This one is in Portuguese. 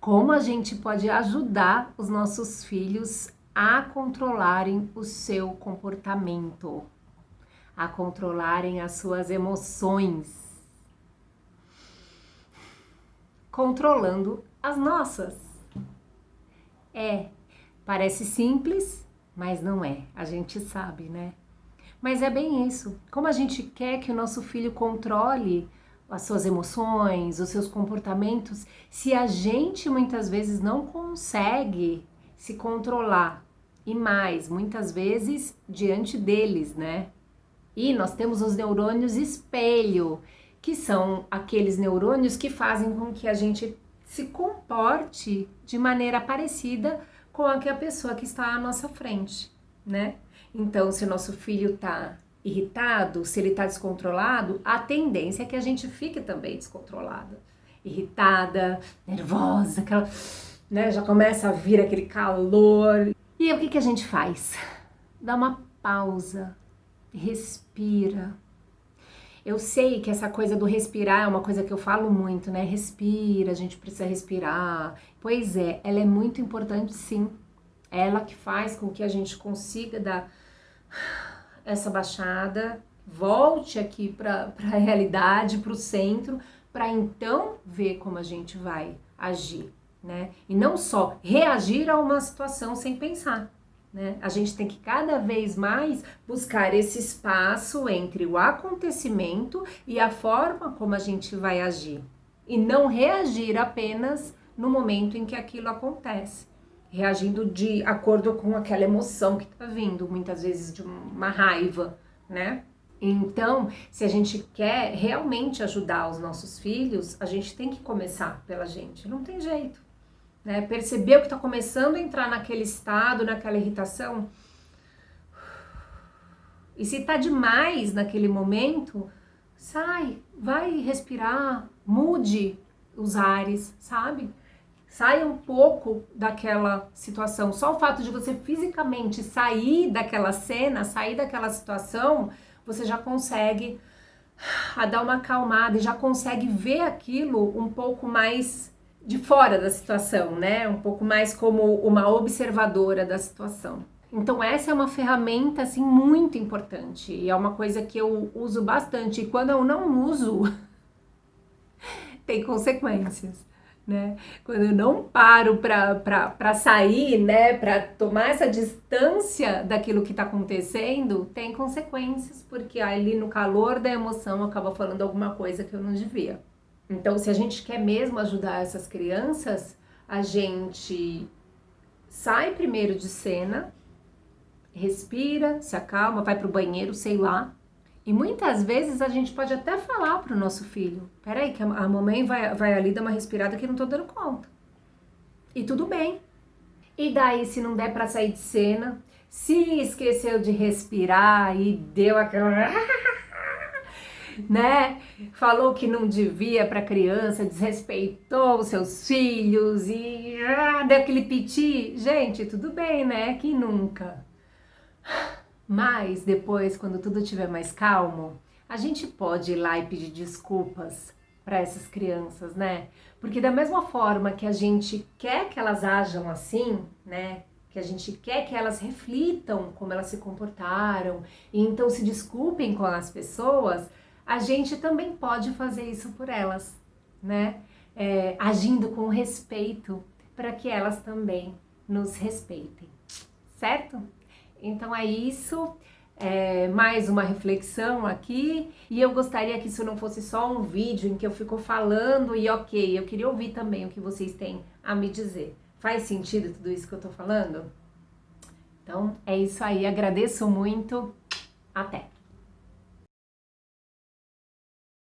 como a gente pode ajudar os nossos filhos a controlarem o seu comportamento, a controlarem as suas emoções, controlando as nossas. Parece simples, mas não é, a gente sabe, né? Mas é bem isso. Como a gente quer que o nosso filho controle as suas emoções, os seus comportamentos, se a gente muitas vezes não consegue se controlar e mais, muitas vezes diante deles, né? E nós temos os neurônios espelho, que são aqueles neurônios que fazem com que a gente se comporte de maneira parecida com a que a pessoa que está à nossa frente, né? Então, se o nosso filho está irritado, se ele está descontrolado, a tendência é que a gente fique também descontrolada, irritada, nervosa, aquela, né? Já começa a vir aquele calor. E aí, o que a gente faz? Dá uma pausa, respira. Eu sei que essa coisa do respirar é uma coisa que eu falo muito, né? Respira, a gente precisa respirar. Pois é, ela é muito importante, sim. É ela que faz com que a gente consiga dar essa baixada, volte aqui para a realidade, para o centro, para então ver como a gente vai agir, né? E não só reagir a uma situação sem pensar. Né? A gente tem que cada vez mais buscar esse espaço entre o acontecimento e a forma como a gente vai agir. E não reagir apenas no momento em que aquilo acontece. Reagindo de acordo com aquela emoção que está vindo, muitas vezes de uma raiva, né? Então, se a gente quer realmente ajudar os nossos filhos, a gente tem que começar pela gente, não tem jeito. Né? Percebeu que está começando a entrar naquele estado, naquela irritação? E se está demais naquele momento, sai, vai respirar, mude os ares, sabe? Saia um pouco daquela situação. Só o fato de você fisicamente sair daquela cena, sair daquela situação, você já consegue dar uma acalmada e já consegue ver aquilo um pouco mais de fora da situação, né? Um pouco mais como uma observadora da situação. Então essa é uma ferramenta assim muito importante e é uma coisa que eu uso bastante. E quando eu não uso, tem consequências, né? Quando eu não paro para sair, né? Para tomar essa distância daquilo que está acontecendo, tem consequências, porque ali no calor da emoção eu acabo falando alguma coisa que eu não devia. Então, se a gente quer mesmo ajudar essas crianças, a gente sai primeiro de cena, respira, se acalma, vai pro banheiro, sei lá. E muitas vezes a gente pode até falar pro nosso filho: peraí, que a mamãe vai ali dar uma respirada que eu não tô dando conta. E tudo bem. E daí, se não der pra sair de cena, se esqueceu de respirar e deu aquela... né? Falou que não devia para criança, desrespeitou os seus filhos e deu aquele piti. Gente, tudo bem, né? Que nunca. Mas depois, quando tudo estiver mais calmo, a gente pode ir lá e pedir desculpas para essas crianças, né? Porque da mesma forma que a gente quer que elas ajam assim, né? Que a gente quer que elas reflitam como elas se comportaram e então se desculpem com as pessoas, a gente também pode fazer isso por elas, né? Agindo com respeito para que elas também nos respeitem, certo? Então é isso, mais uma reflexão aqui, e eu gostaria que isso não fosse só um vídeo em que eu fico falando e ok, eu queria ouvir também o que vocês têm a me dizer. Faz sentido tudo isso que eu tô falando? Então é isso aí, agradeço muito, até!